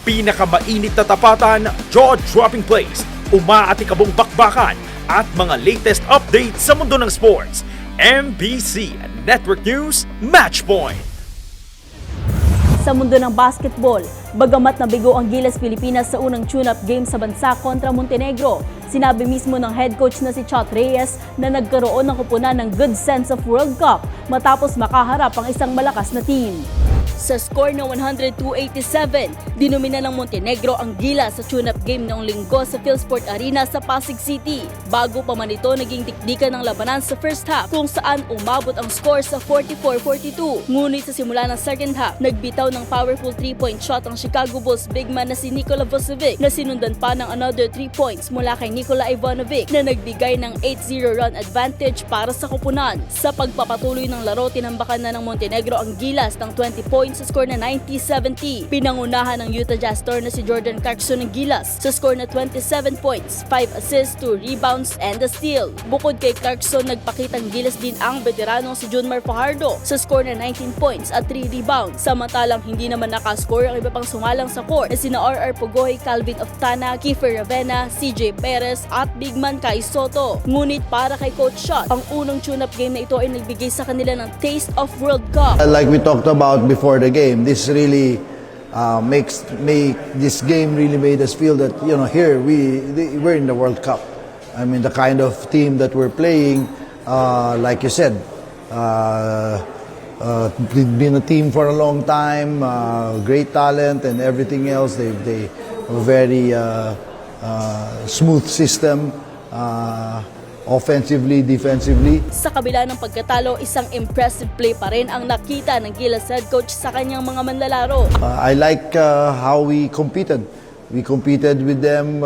Pinakamainit na tapatan, jaw-dropping plays, umaatikabong bakbakan at mga latest updates sa mundo ng sports. MBC Network News Matchpoint. Sa mundo ng basketball, bagamat nabigo ang Gilas Pilipinas sa unang tune-up game sa bansa kontra Montenegro, sinabi mismo ng head coach na si Chot Reyes na nagkaroon ng kupunan ng good sense of World Cup matapos makaharap ang isang malakas na team. Sa score na 102-87, dinumina ng Montenegro ang Gilas sa tune-up game noong linggo sa Philsport Arena sa Pasig City. Bago pa man ito, naging dikdikan ng labanan sa first half kung saan umabot ang score sa 44-42. Ngunit sa simula ng second half, nagbitaw ng powerful 3-point shot ang Chicago Bulls big man na si Nikola Vucevic na sinundan pa ng another 3 points mula kay Nikola Ivanovic na nagbigay ng 8-0 run advantage para sa koponan. Sa pagpapatuloy ng laro, tinambakan na ng Montenegro ang Gilas ng 20 points sa score na 90-70. Pinangunahan ng Utah Jazz star na si Jordan Clarkson ng Gilas sa score na 27 points, 5 assists, 2 rebounds, and a steal. Bukod kay Clarkson, nagpakitang Gilas din ang veteranong si Junmar Fajardo sa score na 19 points at 3 rebounds. Samantalang hindi naman nakascore ang iba pang sumalang sa court na sina R.R. Pugoy, Calvin Oftana, Kiefer Ravena, CJ Perez at big man Kai Soto. Ngunit para kay Coach Shot, ang unang tune-up game na ito ay nagbigay sa kanila ng taste of World Cup. Like we talked about before the game, this really this game really made us feel that here we're in the World Cup. I mean, the kind of team that we're playing, like you said, they've been a team for a long time, great talent and everything else. They have a very smooth system. Offensively, defensively. Sa kabila ng pagkatalo, isang impressive play pa rin ang nakita ng Gilas head coach sa kanyang mga manlalaro. I like how we competed. We competed with them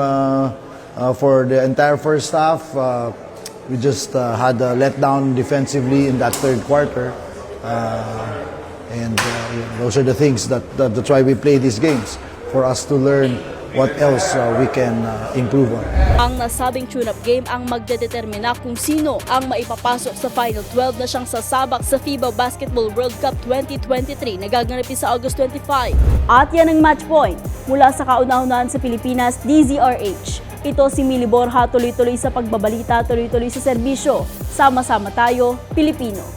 for the entire first half. We just had a letdown defensively in that third quarter. And those are the things that's why we play these games, for us to learn what else we can improve on. Ang nasabing tune-up game ang magdedetermina kung sino ang maipapasok sa Final 12 na siyang sasabak sa FIBA Basketball World Cup 2023 na gaganapin sa August 25. At yan ang match point mula sa kauna-unahan sa Pilipinas, DZRH. Ito si Mili Borja, tuloy-tuloy sa pagbabalita, tuloy-tuloy sa serbisyo. Sama-sama tayo, Pilipino.